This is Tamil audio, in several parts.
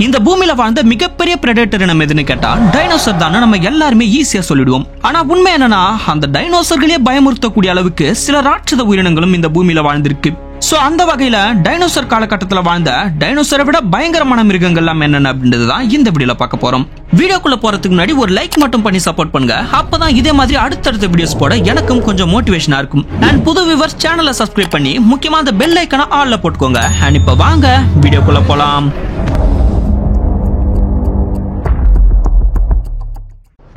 இந்த பூமியில வாழ்ந்த மிகப்பெரிய பிரெடேட்டர் இனம் எதுன்னு கேட்டா டைனோசர் தான் நம்ம எல்லாருமே ஈஸியா சொல்லிடுவோம். ஆனா உண்மை என்னன்னா அந்த டைனோசர்களே பயமுறுத்தக்கூடிய அளவுக்கு சில ராட்சத உயிரினங்களும் இந்த பூமியில வாழ்ந்திருக்கு. சோ அந்த வகையில டைனோசர் காலகட்டத்தில் வாழ்ந்த டைனோசரை விட பயங்கரமான மிருகங்கள் எல்லாம் என்னென்ன அப்படின்றதுதான் இந்த வீடியோல பார்க்க போறோம். வீடியோக்குள்ள போறதுக்கு முன்னாடி ஒரு லைக் மட்டும் பண்ணி சப்போர்ட் பண்ணுங்க. அப்பதான் இதே மாதிரி அடுத்தடுத்த வீடியோஸ் போட எனக்கும் கொஞ்சம் மோட்டிவேஷனா இருக்கும். அண்ட் புது வியூவர்ஸ் சேனலை சப்ஸ்கிரைப் பண்ணி முக்கியமா அந்த பெல் ஐக்கனை ஆல்ல போட்டுக்கோங்க. அண்ட் இப்ப வாங்க வீடியோக்குள்ள போலாம்.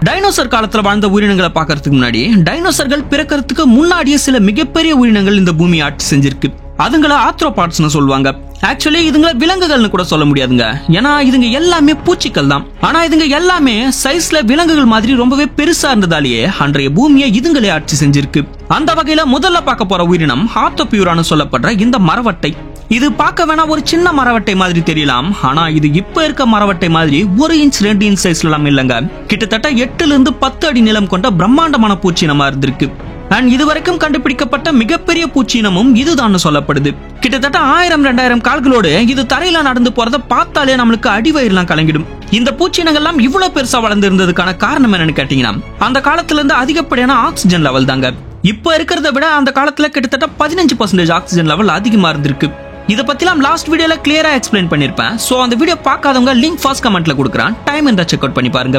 டைனோசர் காலத்துல வாழ்ந்த உயிரினங்களை பார்க்கறதுக்கு முன்னாடி டைனோசர்கள் பிறக்கிறதுக்கு முன்னாடியே சில மிகப்பெரிய உயிரினங்கள் இந்த பூமியை ஆட்சி செஞ்சிருக்கு. அதுங்களை ஆத்ரோபாட்ஸ்னு சொல்லுவாங்க. ஆக்சுவலி இதுங்களை விலங்குகள்னு கூட சொல்ல முடியாதுங்க. ஏன்னா இதுங்க எல்லாமே பூச்சிகள் தான். ஆனா இதுங்க எல்லாமே சைஸ்ல விலங்குகள் மாதிரி ரொம்பவே பெருசா இருந்ததாலேயே அன்றைய பூமியை இதுங்களே ஆட்சி செஞ்சிருக்கு. அந்த வகையில முதல்ல பார்க்க போற உயிரினம் ஆர்த்தோபியூரான்னு சொல்லப்படுற இந்த மரவட்டை. இது பார்க்க வேணா ஒரு சின்ன மரவட்டை மாதிரி தெரியலாம். ஆனா இது இப்ப இருக்க மரவட்டை மாதிரி 1 இன்ச் 2 இன்ச் சைஸ்ல எல்லாம் இல்லங்க. கிட்டத்தட்ட 8 ல இருந்து 10 அடி நீளம் கொண்ட பிரம்மாண்டமான பூச்சினமா இருந்திருக்கு. அண்ட் இதுவரைக்கும் கண்டுபிடிக்கப்பட்ட மிகப்பெரிய பூச்சினமும் இதுதான் சொல்லப்படுது. கிட்டத்தட்ட 1000-2000 கால்களோடு இது தரையில நடந்து போறத பார்த்தாலே நம்மளுக்கு அடிவயிறுலாம் கலங்கிடும். இந்த பூச்சினங்கள்லாம் இவ்வளவு பெருசா வளர்ந்து இருந்ததுக்கான காரணம் என்னன்னு கேட்டீங்கன்னா அந்த காலத்துல இருந்து அதிகப்படியான ஆக்சிஜன் லெவல் தாங்க. இப்ப இருக்கிறத விட அந்த காலத்துல கிட்டத்தட்ட 15% ஆக்சிஜன் லெவல் அதிகமா இருந்திருக்கு. இத பத்திலாம் லாஸ்ட் வீடியோல கிளியரா எக்ஸ்பிளைன் பண்ணிருப்பேன். சோ அந்த வீடியோ பார்க்காதவங்க லிங்க் ஃபர்ஸ்ட் கமெண்ட்ல கொடுக்குறேன். டைம் இருந்தா செக் அவுட் பண்ணி பாருங்க.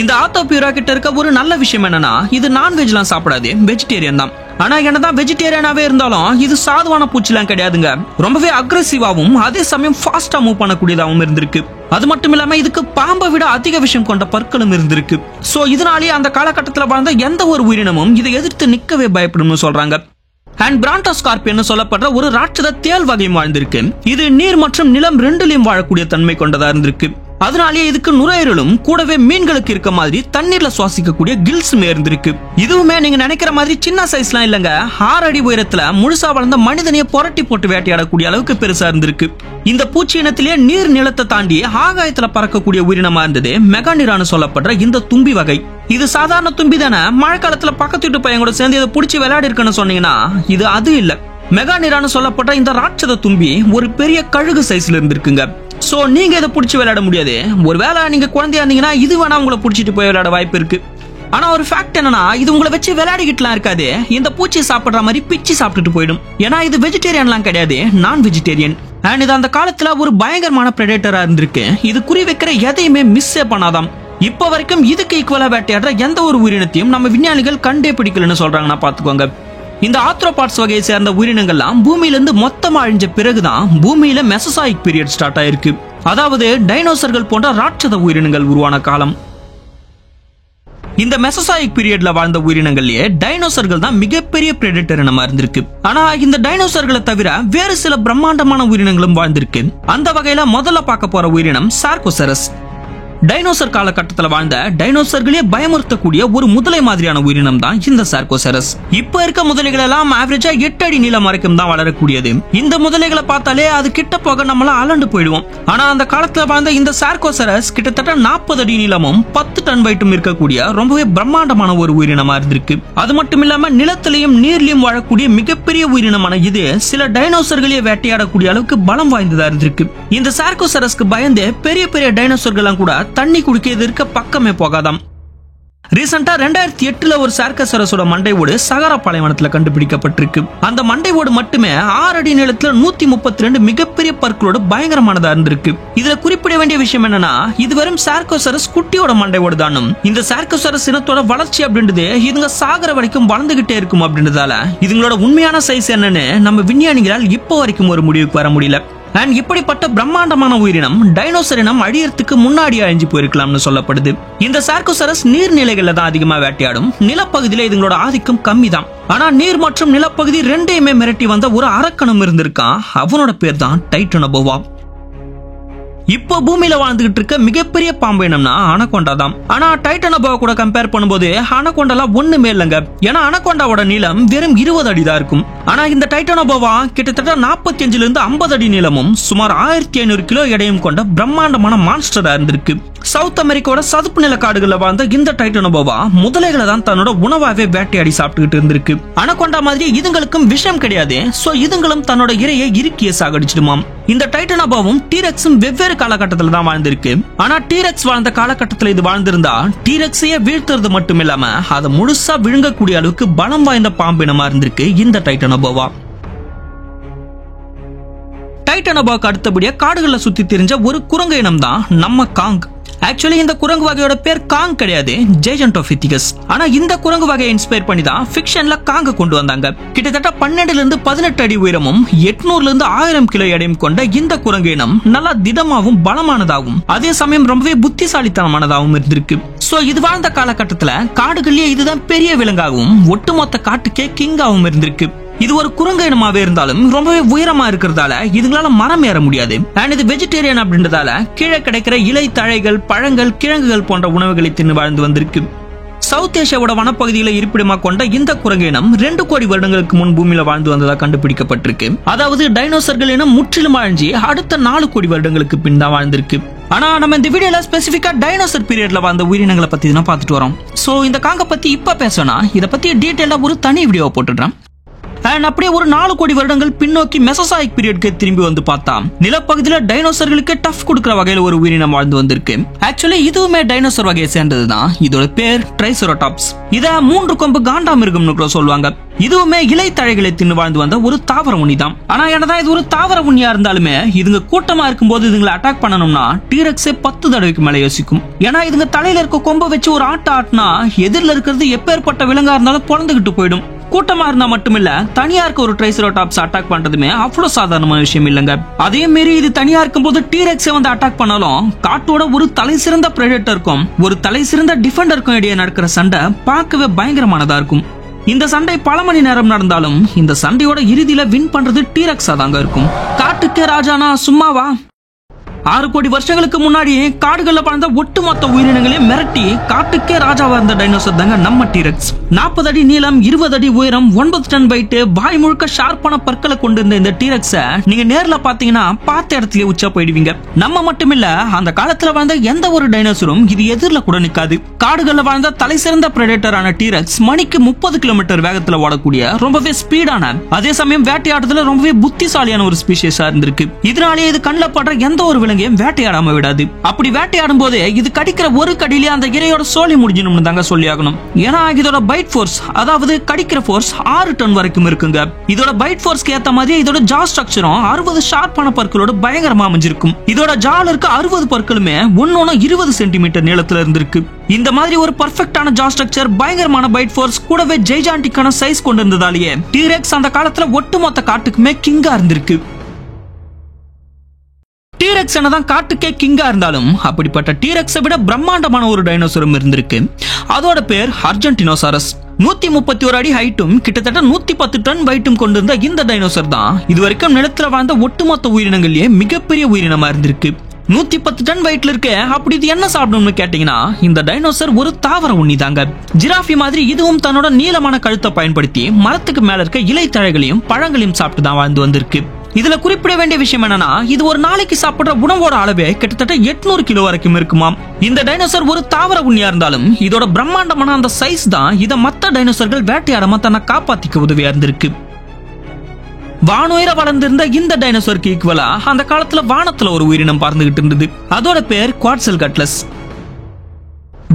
இந்த ஆர்த்தோபியூரா கிட்ட இருக்க ஒரு நல்ல விஷயம் என்னன்னா இது நான்வெஜ்லாம் சாப்பிடாது, வெஜிடேரியன் தான். ஆனா என்னதான் வெஜிடேரியனாவே இருந்தாலும் இது சாதுவான பூச்சிலாம் கிடையாதுங்க. ரொம்பவே அக்ரெசிவாவும் அதே சமயம் ஃபாஸ்டா மூவ் பண்ணக்கூடியதாகவும் இருந்திருக்கு. அது மட்டும் இல்லாம இதுக்கு பாம்பை விட அதிக விஷயம் கொண்ட பற்களும் இருந்திருக்கு. சோ இதனாலேயே அந்த காலகட்டத்தில் வாழ்ந்த எந்த ஒரு உயிரினமும் இதை எதிர்த்து நிக்கவே பயப்படும்னு சொல்றாங்க. அண்ட் பிராண்டோஸ்கார்பியன் சொல்லப்படுற ஒரு ராட்சத தேல் வகையும் வாழ்ந்திருக்கு. இது நீர் மற்றும் நிலம் ரெண்டுலயும் வாழக்கூடிய தன்மை கொண்டதா இருந்திருக்கு. அதனாலேயே இதுக்கு நுரையீரலும் கூடவே மீன்களுக்கு இருக்க மாதிரி தண்ணீர்ல சுவாசிக்கக்கூடிய கில்ஸுமே இருந்திருக்கு. இதுவுமே நீங்க நினைக்கிற மாதிரி சின்ன சைஸ்லாம் இல்லங்க. 6 அடி உயரத்துல முழுசா வளர்ந்த மனிதனையே புரட்டி போட்டு வேட்டையாடக்கூடிய அளவுக்கு பெருசா இருந்திருக்கு. இந்த பூச்சி இனத்திலேயே நீர் நிலத்தை தாண்டி ஆகாயத்துல பறக்கக்கூடிய உயிரினமா இருந்தது மெகானிரான்னு சொல்லப்படுற இந்த தும்பி வகை. இது சாதாரண தும்பி தானே. மழை காலத்துல பக்கத்து வீட்டு பையன் கூட சேர்ந்து இதை பிடிச்சி விளையாடி இருக்குன்னு சொன்னீங்கன்னா இது அது இல்ல. மெகானிரான்னு சொல்லப்பட்ட இந்த ராட்சத தும்பி ஒரு பெரிய கழுகு சைஸ்ல இருந்திருக்குங்க. சோ நீங்க இதை பிடிச்சி விளையாட முடியாது. ஒருவேளை நீங்க குழந்தையா இருந்தீங்கன்னா இது வேணா உங்களை பிடிச்சிட்டு போய் விளையாட வாய்ப்பு இருக்கு. ஆனா ஒரு ஃபேக்ட் என்னன்னா இது உங்களை வச்சு விளையாடிக்கிட்டுலாம் இருக்காது. இந்த பூச்சி சாப்பிடுற மாதிரி பிச்சு சாப்பிட்டுட்டு போயிடும். ஏன்னா இது வெஜிடேரியன்லாம் கிடையாது, நான் வெஜிடேரியன். அண்ட் இது அந்த காலத்துல ஒரு பயங்கரமான பிரெடேட்டரா இருந்திருக்கு. இது குறி வைக்கிற எதையுமே மிஸ்ஸே பண்ணாதாம். இப்ப வரைக்கும் இதுக்கு ஈக்குவலா வேட்டையாடுற எந்த ஒரு உயிரினத்தையும் நம்ம விஞ்ஞானிகள் கண்டே பிடிக்கலன்னு சொல்றாங்கன்னா பாத்துக்கோங்க. இந்த ஆர்த்ரோபாட்ஸ் வகையை சேர்ந்த உயிரினங்கள்லாம் பூமியிலிருந்து மொத்தமா அழிஞ்ச பிறகுதான் பூமியில மெசோசாயிக் பீரியட் ஸ்டார்ட் ஆயிருக்கு. அதாவது டைனோசர்கள் போன்ற ராட்சத உயிரினங்கள் உருவான காலம். இந்த மெசோசாயிக் பீரியட்ல வாழ்ந்த உயிரினங்கள்லயே டைனோசர்கள் தான் மிகப்பெரிய பிரெடேட்டர் இனமா இருந்திருக்கு. ஆனா இந்த டைனோசர்களை தவிர வேறு சில பிரம்மாண்டமான உயிரினங்களும் வாழ்ந்திருக்கு. அந்த வகையில முதல்ல பார்க்க போற உயிரினம் சார்கோசரஸ். டைனோசர் காலகட்டத்தில் வாழ்ந்த டைனோசர்களே பயமுறுத்தக்கூடிய ஒரு முதலை மாதிரியான உயிரினம் தான் இந்த சார்கோசரஸ். இப்ப இருக்க முதலைகள் எல்லாம் ஆவரேஜா 8 அடி நீளம் வரைக்கும் தான் வளரக்கூடியது. இந்த முதலைகளை பார்த்தாலே அது கிட்ட போக நம்மள அலண்டு போயிடுவோம். ஆனா அந்த காலத்துல வாழ்ந்த இந்த சார்கோசரஸ் கிட்டத்தட்ட 40 அடி நீளமும் 10 டன் வெயிட்டும் இருக்கக்கூடிய ரொம்பவே பிரம்மாண்டமான ஒரு உயிரினமா இருந்திருக்கு. அது மட்டும் இல்லாம நிலத்திலையும் நீர்லயும் வாழக்கூடிய மிகப்பெரிய உயிரினமான இது சில டைனோசர்களே வேட்டையாடக்கூடிய அளவுக்கு பலம் வாய்ந்ததா இருந்திருக்கு. இந்த சார்கோசரஸ்க்கு பயந்து பெரிய பெரிய டைனோசர்கள் கூட தண்ணி குடிக்கிறதுக்கு பக்கமே போகாதாம். ரீசெண்டா 2008 ஒரு சார்கோசரஸோட மண்டை ஓடு சகாரா பாலைவனத்துல கண்டுபிடிக்கப்பட்டிருக்கு. அந்த மண்டை ஓடு மட்டுமே 6 அடி நீளத்துல 132 மிகப்பெரிய பற்களோட பயங்கரமானதா இருந்திருக்கு. இதுல குறிப்பிட வேண்டிய விஷயம் என்னன்னா இது வெறும் சார்கோசரஸ் குட்டியோட மண்டை ஓடு தானும். இந்த சார்கோசரஸ் இனத்தோட வளர்ச்சி அப்படின்றது இதுங்க சாகர வரைக்கும் வளர்ந்துகிட்டே இருக்கும் அப்படின்றதால இதுங்களோட உண்மையான சைஸ் என்னன்னு நம்ம விஞ்ஞானிகளால் இப்போ வரைக்கும் ஒரு முடிவுக்கு வர முடியல. அண்ட் இப்படிப்பட்ட பிரம்மாண்டமான உயிரினம் டைனோசர் இனம் அழியறதுக்கு முன்னாடி அழிஞ்சு போயிருக்கலாம்னு சொல்லப்படுது. இந்த சார்கோசரஸ் நீர்நிலைகள்ல தான் அதிகமா வேட்டையாடும். நிலப்பகுதியில இதுங்களோட ஆதிக்கம் கம்மி தான். ஆனா நீர் மற்றும் நிலப்பகுதி ரெண்டையுமே மிரட்டி வந்த ஒரு அரக்கணம் இருந்திருக்கான். அவனோட பேர் தான் டைட்டனோபோவா. இப்போ பூமியில வாழ்ந்துகிட்டு இருக்க மிகப்பெரிய பாம்பு இனம்னா அனகொண்டா தான். ஆனா டைட்டனோபோவா கூட கம்பேர் பண்ணும்போது அனகொண்டாலாம் ஒண்ணுமே இல்லங்க. ஏன்னா அனகொண்டாவோட நீளம் வெறும் 20 அடி தான் இருக்கும். ஆனா இந்த டைட்டனோபோவா கிட்டத்தட்ட 45 ல இருந்து 50 அடி நீளமும் சுமார் 1500 கிலோ எடையும் கொண்ட பிரம்மாண்டமான மான்ஸ்டரா இருந்திருக்கு. சவுத் அமெரிக்காவோட சதுப்பு நில காடுகள்ல வாழ்ந்த இந்த டைட்டனோபோவா முதலைகளை தான் தன்னோட உணவாவே வேட்டையாடி சாப்பிட்டுக்கிட்டு இருந்திருக்கு. அனகொண்டா மாதிரி இதுங்களுக்கும் விஷம் கிடையாது. சோ இதுங்களும் தன்னோட இரையை இறுக்கிய சாகடிச்சிடுமாம். இந்த டைட்டனோபாவும் டீரெக்ஸும் வெவ்வேறு காலகட்டத்தில் தான் வாழ்ந்திருக்கு. ஆனா டீரெக்ஸ் வாழ்ந்த காலகட்டத்தில் இது வாழ்ந்திருந்தா டீரெக்ஸையே வீழ்த்துறது மட்டும் இல்லாம அதை முழுசா விழுங்கக்கூடிய அளவுக்கு பலம் வாய்ந்த பாம்பினமா இருந்திருக்கு இந்த டைட்டனோபா. டைட்டனோபாவுக்கு அடுத்தபடியா காடுகளில் சுத்தி தெரிஞ்ச ஒரு குரங்கு இனம் தான் நம்ம காங். ஆக்சுவலி இந்த குரங்கு வகையோட பேர் காங் கிடையாது, ஜெய்ஜென்டோபித்திகஸ். ஆனா இந்த குரங்கு வகையை இன்ஸ்பயர் பண்ணி தான் ஃபிக்ஷன்ல காங்க கொண்டு வந்தாங்க. கிட்டத்தட்ட 12 இருந்து 18 அடி உயரமும் 800 இருந்து 1000 கிலோ எடையும் கொண்ட இந்த குரங்கு இனம் நல்லா திடமாகவும் பலமானதாகவும் அதே சமயம் ரொம்பவே புத்திசாலித்தனமானதாகவும் இருந்திருக்கு. சோ இது வாழ்ந்த காலகட்டத்துல காடுகள்லயே இதுதான் பெரிய விலங்காகவும் ஒட்டுமொத்த காட்டுக்கே கிங்காகவும் இருந்திருக்கு. இது ஒரு குரங்கு இனமாவே இருந்தாலும் ரொம்பவே உயரமா இருக்கிறதால இதுங்களால மரம் ஏற முடியாது. அண்ட் இது வெஜிடேரியன் அப்படின்றதால கீழே கிடைக்கிற இலை தழைகள், பழங்கள், கிழங்குகள் போன்ற உணவுகளை தின்னு வாழ்ந்து வந்திருக்கு. சவுத் ஏசியாவோட வனப்பகுதியில இருப்பிடமா கொண்ட இந்த குரங்கு இனம் 2 கோடி வருடங்களுக்கு முன் பூமியில வாழ்ந்து வந்ததா கண்டுபிடிக்கப்பட்டிருக்கு. அதாவது டைனோசர்கள் இனம் முற்றிலும் அழிஞ்சி அடுத்த 4 கோடி வருடங்களுக்கு பின் தான் வாழ்ந்திருக்கு. ஆனா நம்ம இந்த வீடியோல ஸ்பெசிபிக்கா டைனோசர் பீரியட்ல வாழ்ந்த உயிரினங்களை பத்தி தான் பார்த்துட்டு வரோம். சோ இந்த காங்க பத்தி இப்ப பேசணும், இதை பத்தி டீடைலா ஒரு தனி வீடியோ போட்டுடுறேன். அப்படியே ஒரு 4 கோடி வருடங்கள் பின்னோக்கி மெசோசாயிக் பீரியட்க்கு திரும்பி வந்து பார்த்தா நிலப்பகுதியில டைனோசர்களுக்கு டஃப் கொடுக்கிற வகையில ஒரு உயிரினம் வாழ்ந்து வந்திருக்கு. ஆக்சுவலி இதுவுமே டைனோசர் வகையை சேர்ந்ததுதான். இதோட பேர் ட்ரைசெராடாப்ஸ். இத 3 கொம்பு காண்டாமிருகம்னு கூட சொல்லுவாங்க. இதுவுமே இலை தழைகளை தின்னு வாழ்ந்து வந்த ஒரு தாவர உண்ணி தான். ஆனா என்னதான் இது ஒரு தாவர உண்ணியா இருந்தாலுமே இதுங்க கூட்டமா இருக்கும்போது இதுங்களை அட்டாக் பண்ணணும்னா டீரெக்ஸே 10 தடவைக்கு மேல யோசிக்கும். ஏன்னா இதுங்க தலையில இருக்க கொம்பை வச்சு ஒரு ஆட்டினா எதிரில் இருக்கிறது எப்பேற்பட்ட விலங்கா இருந்தாலும் பொழந்துகிட்டு போயிடும். கூட்டமா இருந்தா மட்டுமில்ல, தனியா இருக்க ஒரு ட்ரைசெராடாப்ஸ் அட்டாக் பண்றதுமே அவ்வளவு சாதாரணமான விஷயம் இல்லங்க. அதே மாரி இது தனியா இருக்கும்போது டீரெக்ஸை வந்து அட்டாக் பண்ணாலும் காட்டோட ஒரு தலை சிறந்த பிரெடேட்டருக்கும் ஒரு தலை சிறந்த டிஃபெண்டருக்கும் இடையே நடக்கிற சண்டை பார்க்கவே பயங்கரமானதா இருக்கும். இந்த சண்டை பல மணி நேரம் நடந்தாலும் இந்த சண்டையோட இறுதியில வின் பண்றது டீரெக்ஸா தாங்க இருக்கும். காட்டுக்கே ராஜானா சும்மாவா? 6 கோடி வருஷங்களுக்கு முன்னாடி காடுகள்ல வாழ்ந்த ஒட்டுமொத்த உயிரினங்களையும் மிரட்டி காட்டுக்கே ராஜாவா இருந்த டைனோசர் தாங்க நம்ம டீரெக்ஸ். 40 அடி நீளம், 20 அடி உயரம், 9 டன் வெயிட், வாய் முழுக்க ஷார்ப்பான பற்களை கொண்டிருந்த இந்த டீரெக்ஸ நீங்க நேர்ல பாத்தீங்கன்னா பார்த்த இடத்துல உச்சா போயிடுவீங்க. நம்ம மட்டுமில்ல, அந்த காலத்துல வாழ்ந்த எந்த ஒரு டைனோசரும் இது எதிரில கூட நிக்காது. காடுகள்ல வாழ்ந்த தலை சிறந்த பிரெடேட்டரான டீரெக்ஸ் மணிக்கு 30 கிலோமீட்டர் வேகத்துல ஓடக்கூடிய ரொம்பவே ஸ்பீடான அதே சமயம் வேட்டையாடுறதுல ரொம்பவே புத்திசாலியான ஒரு ஸ்பீஷியஸா இருந்திருக்கு. இதனாலேயே இது கண்ணில் படுற எந்த ஒரு வேட்டையாடாம விடாது. அப்படி வேட்டையாடும் போது இது கடிக்கிற ஒரு கடியிலே அந்த இரையோட சோலி முடிஞ்சணும்னு தாங்க சொல்லி ஆகணும். ஏன்னா இதோட பைட் ஃபோர்ஸ், அதாவது கடிக்கிற ஃபோர்ஸ் 6 டன் வரைக்கும் இருக்குங்க. இதோட பைட் ஃபோர்ஸ்க்கு ஏத்த மாதிரி இதோட ஜா ஸ்ட்ரக்சரும் 60 ஷார்ப்பான பற்களோட பயங்கரமா அமைஞ்சிருக்கும். இதோட ஜால இருக்க 60 பற்களுமே ஒன்னொன்னு 20 சென்டிமீட்டர் நீளத்துல இருந்திருக்கு. இந்த மாதிரி ஒரு பர்ஃபெக்டான ஜா ஸ்ட்ரக்சர், பயங்கரமான பைட் ஃபோர்ஸ் கூடவே ஜெய்ஜாண்டிக்கான சைஸ் கொண்டு இருந்ததாலேயே டீரெக்ஸ் அந்த காலத்துல ஒட்டுமொத்த காட்டுக்குமே கிங்கா இருந்திருக்கு. டீரெக்ஸ் என்னதான் காட்டுக்கே கிங்கா இருந்தாலும் அப்படிப்பட்ட டீரெக்ஸை விட பிரம்மாண்டமான ஒரு டைனோசரும் இருந்திருக்கு. அதோட பேர் அர்ஜென்டினோசாரஸ். 131 அடி ஹைட்டும் கிட்டத்தட்ட 110 டன் வெயிட்டும் கொண்டிருந்த இந்த டைனோசர் தான் இதுவரைக்கும் நிலத்துல வாழ்ந்த ஒட்டுமொத்த உயிரினங்களிலேயே மிகப்பெரிய உயிரினமா இருந்திருக்கு. 110 டன் வெயிட்ல இருக்க. அப்படி இது என்ன சாப்பிடும்னு கேட்டீங்கன்னா இந்த டைனோசர் ஒரு தாவர உண்ணி தாங்க. ஜிராஃபி மாதிரி இதுவும் தன்னோட நீளமான கழுத்தை பயன்படுத்தி மரத்துக்கு மேல இருக்க இலை தழைகளையும் பழங்களையும் சாப்பிட்டு தான் வாழ்ந்து வந்திருக்கு. இதுல குறிப்பிட வேண்டிய விஷயம் என்னன்னா, இது ஒரு நாளைக்கு சாப்பிடுற உணவோட அளவே கிட்டத்தட்ட 800 கிலோ வரைக்கும் இருக்குமாம். இந்த டைனோசர் ஒரு தாவர உண்ணியா இருந்தாலும் இதோட பிரம்மாண்டமான அந்த சைஸ் தான் இதை மத்த டைனோசர்கள் வேட்டையாடாம தன்னை காப்பாத்திக்க உதவியா இருந்திருக்கு. வானுயர வளர்ந்திருந்த இந்த டைனோசருக்கு ஈக்குவலா அந்த காலத்துல வானத்துல ஒரு உயிரினம் பறந்துகிட்டு இருந்தது. அதோட பேர் குவாட்ஸல்கட்லஸ்.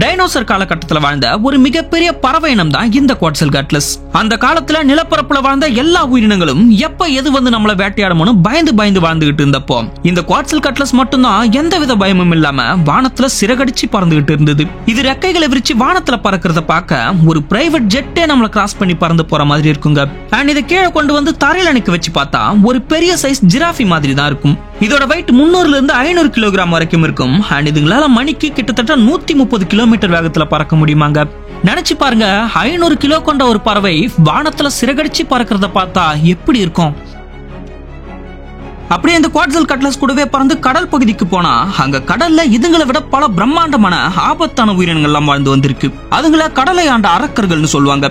டைனோசர் காலகட்டத்தில் வாழ்ந்த ஒரு மிகப்பெரிய பறவை இனம் தான் இந்த குவாட்ஸல்கட்லஸ். அந்த காலத்துல நிலப்பரப்புல வாழ்ந்த எல்லா உயிரினங்களும் எப்ப எது வந்து நம்மள வேட்டையாடணும்னு பயந்து வாழ்ந்துகிட்டு இருந்தப்போ இந்த குவாட்ஸல்கட்லஸ் மட்டும்தான் எந்தவித பயமும் இல்லாம வானத்துல சிறகடிச்சு பறந்துகிட்டு இருந்தது. இது ரெக்கைகளை விரிச்சு வானத்துல பறக்கிறத பார்க்க ஒரு பிரைவேட் ஜெட்டே நம்மள கிராஸ் பண்ணி பறந்து போற மாதிரி இருக்குங்க. அண்ட் இதை கீழே கொண்டு வந்து தரையில நிக்க வச்சு பார்த்தா ஒரு பெரிய சைஸ் ஜிராஃபி மாதிரி தான் இருக்கும். இதோட வெயிட் 300 இருந்து 500 கிலோகிராம் வரைக்கும் இருக்கும். அண்ட் இதுங்களால மணிக்கு கிட்டத்தட்ட 130 கிலோமீட்டர் வேகத்துல பறக்க முடியுமாங்க. நினைச்சு பாருங்க, 500 கிலோ கொண்ட ஒரு பறவை வானத்துல சிறகடிச்சு பறக்கிறத பார்த்தா எப்படி இருக்கும். அப்படியே இந்த குவாட்ஸல்கட்லஸ் கூடவே பறந்து கடல் பகுதிக்கு போனா அங்க கடல்ல இதுங்களை விட பல பிரம்மாண்டமான ஆபத்தான உயிரினங்கள் எல்லாம் வாழ்ந்து வந்திருக்கு. அதுங்களை கடலை ஆண்ட அரக்கர்கள்னு சொல்லுவாங்க.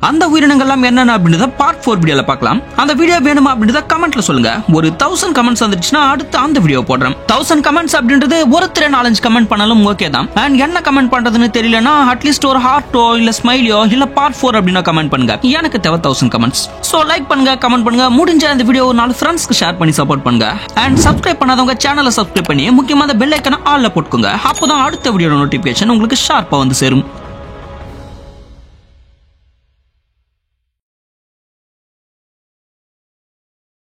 அந்த உயிரினங்கள்லாம் என்னென்ன அப்படின்றத பார்ட் 4 வீடியோல பார்க்கலாம். அந்த வீடியோ வேணுமா அப்படின்றத கமெண்ட்ல சொல்லுங்க. ஒரு 1000 கமெண்ட்ஸ் வந்துச்சுன்னா அடுத்து அந்த வீடியோ போடுறேன். 1000 கமெண்ட்ஸ் அப்படின்றது ஒருத்தர 4-5 கமெண்ட் பண்ணாலும் ஓகே தான். அண்ட் என்ன கமெண்ட் பண்றதுன்னு தெரியலனா அட்லீஸ்ட் ஒரு ஹார்ட்டோ இல்ல ஸ்மைலியோ இல்ல பார்ட் 4 அப்படினா கமெண்ட் பண்ணுங்க. எனக்கு தேவை 1000 கமெண்ட்ஸ். சோ லைக் பண்ணுங்க, கமெண்ட் பண்ணுங்க, முடிஞ்ச இந்த வீடியோ 4 ஃப்ரெண்ட்ஸ்க்கு ஷேர் பண்ணி சப்போர்ட் பண்ணுங்க. அண்ட் சப்ஸ்கிரைப் பண்ணாதவங்க சேனலை சப்ஸ்கிரைப் பண்ணி முக்கியமா அந்த பெல் ஐகானை ஆல்ல போட்டுக்கோங்க. அப்பதான் அடுத்த வீடியோ நோட்டிபிகேஷன் உங்களுக்கு ஷார்ப்பா வந்து சேரும்.